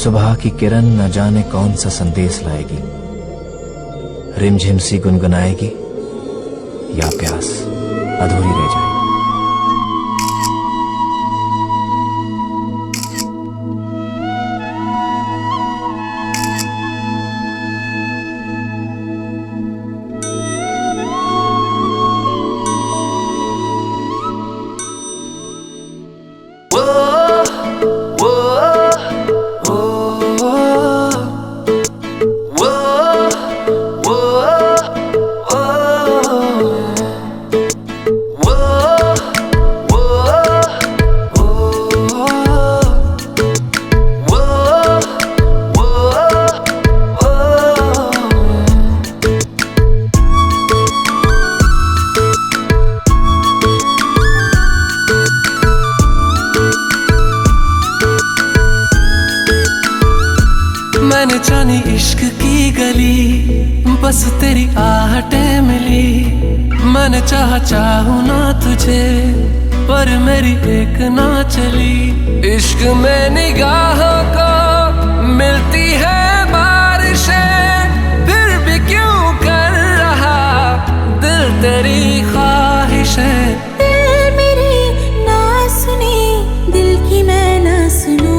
सुबह की किरण न जाने कौन सा संदेश लाएगी, रिमझिम सी गुनगुनाएगी या प्यास अधूरी रह जाएगी। मैंने जानी इश्क की गली, बस तेरी आहटें मिली। मैंने चाहूँ ना तुझे, पर मेरी एक ना चली। इश्क में निगाहों को मिलती है बारिशें, फिर भी क्यों कर रहा दिल तेरी ख्वाहिशें। दिल मेरी ना सुनी, दिल की मैं ना सुनूं।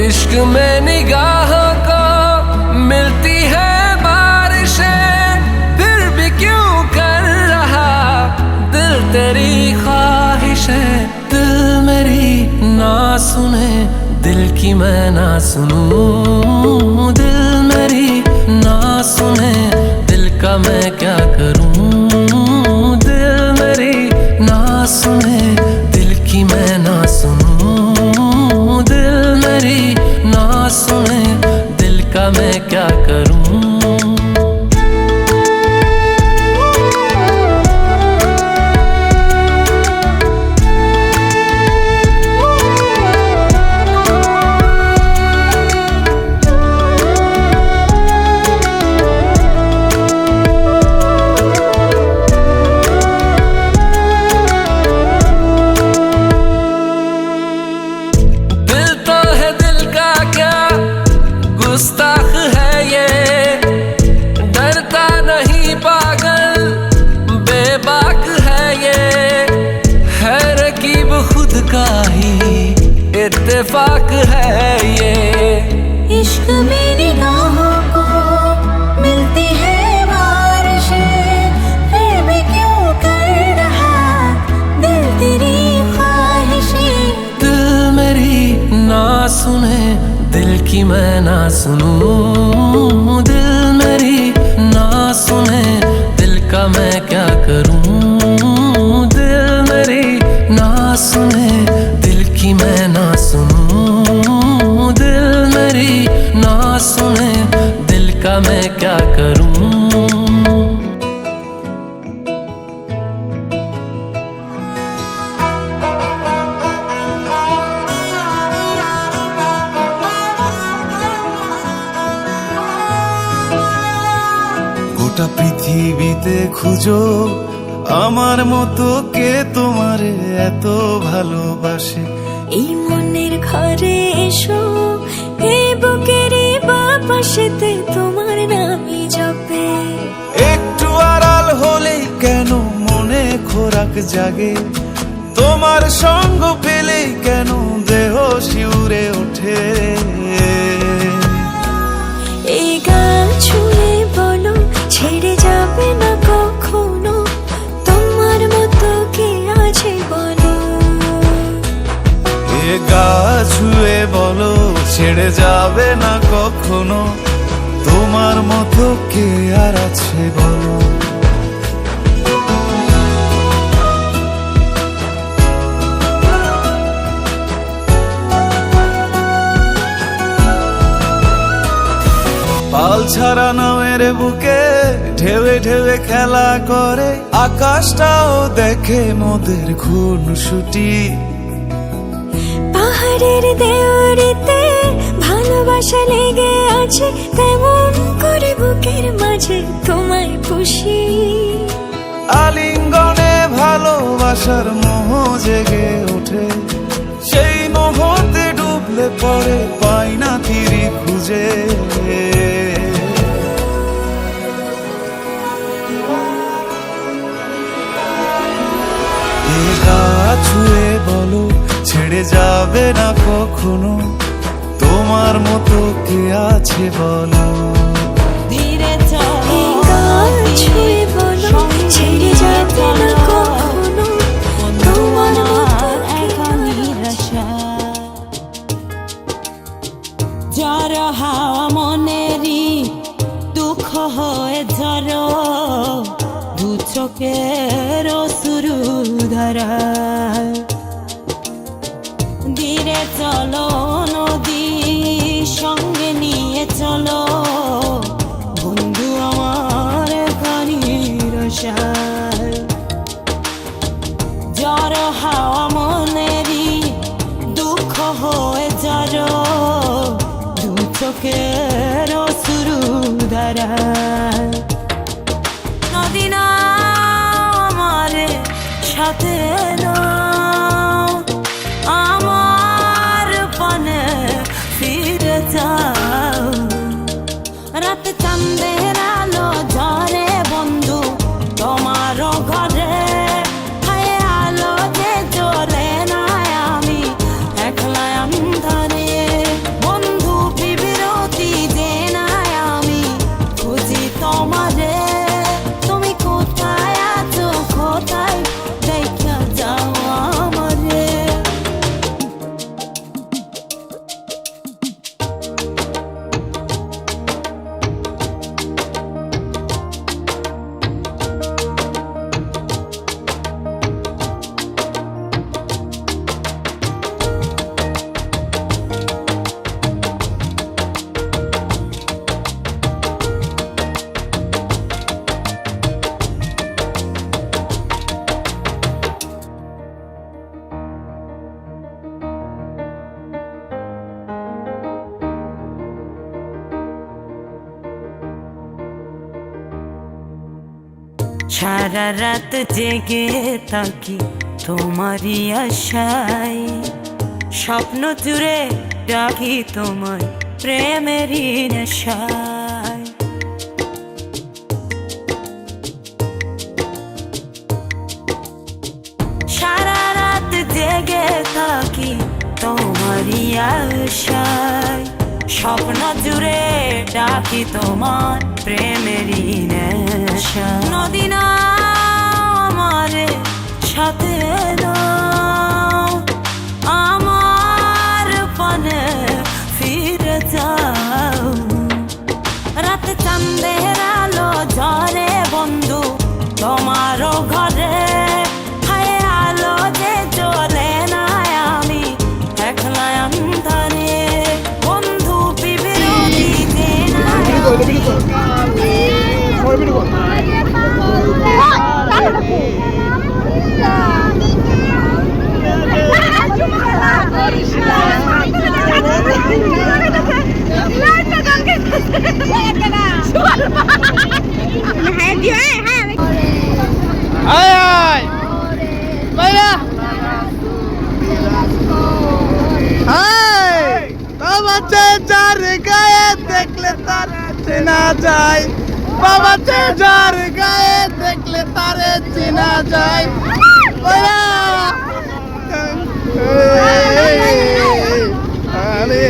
इश्क में निगाहों को मिलती है बारिशें, फिर भी क्यों कर रहा दिल तेरी ख्वाहिशें। दिल मेरी ना सुने, दिल की मैं ना सुनूं। दिल मेरी ना सुने, दिल का मैं क्या करूं। दिल मेरी ना सुने, दिल की मैं ना सुनूं। दिल मेरी ना सुने, दिल का मैं क्या करूं। गुस्ताख है ये, डरता नहीं पागल, बेबाक है ये। है रकीब खुद का ही इत्तेफाक है ये। इश्क में निगाहों को मिलती है बारिशें, फिर भी क्यों कर रहा दिल तेरी ख्वाहिशें। दिल मेरी ना सुने, दिल की मैं ना सुनूं। दिल मेरी ना सुने, दिल का मैं क्या करूं। दिल मेरी ना सुने, दिल की मैं ना सुनूं। दिल मेरी ना सुने, दिल का मैं क्या करूं। গোটা পৃথিবীতে খুঁজো আমার মতো কে তোমারে এত ভালোবাসে। এই মনের ঘরে এসো, এই বুকেরই বাপাশেতে তোমার নামই জপে। একটু আড়াল হলেই কেন মনে খোরাক জাগে, তোমার সঙ্গ পেলেই কেন দেহ শিউরে ওঠে। ছেড়ে যাবে না কখনো। তোমার মতো কে আর আছে বলো? পাল ছাড়া নামের বুকে ঢেউে ঢেউে খেলা করে, আকাশটাও দেখে মোদের খুনসুটি। পাহাড়ের দেওয়ারিতে ভালোবাসা লেগে আছে, তেমন করে বুকের মাঝে তোমায় পুষি। আলিঙ্গনে ভালোবাসার মোহ জেগে ওঠে, সেই মোহতে ডুবলে পরে পাই না তীরে খুঁজে। এ গা ছুঁয়ে বলো ছেড়ে যাবে না কখনো, তোমার মতো কে আছে বলো? ধীরে চলো, ছুঁয়ে বলো ছেড়ে যাবে না কখনো, তোমার মতো একা নিরাশা। জ্বর হাওয়া মনেরই দুঃখ হয়ে ঝরো, দু চোখের শুরু ধারা। ধীরে চলো নদী সঙ্গে নিয়ে চলো, বন্ধু আমার খানির আশায়। জ্বর হাওয়া মনেরই দুঃখ হয়ে যারো, দু চোখের শুরু ধারা। নদী না আমার সাথে নাও, আমার পানে ফিরে যাও। রাত চাঁদের আলো ঝরে বন্ধু তোমারও ঘরে, হায় আলো যে জ্বলে না আমি একলা অন্ধকারে। বন্ধু বিরতি যে না আমি খুঁজি তোমারে, তুমি কোথায় আছো কোথায় দেখা যাও আমারে। সারা রাত জেগে থাকি তোমারই আশায়, স্বপ্ন জুড়ে ডাকি তোমায় প্রেমেরই নেশায়। সারা রাত জেগে থাকি তোমারই আশায়, স্বপ্ন জুড়ে ডাকি তোমার প্রেমেরই নেশা। নদী না আমার সাথে নাও, আমার পানে ফিরে যাও। রাত চাঁদের আলো ঝরে বন্ধু তোমারও ঘরে, হায় আলো যে জ্বলে না আমি একলা অন্ধকারে। বন্ধু বিরতি যে না বাবা যার গায়ে দেখলে তার চেনা যায়, বাবা যার গায়ে দেখলে তারে চেনা যায়। আরে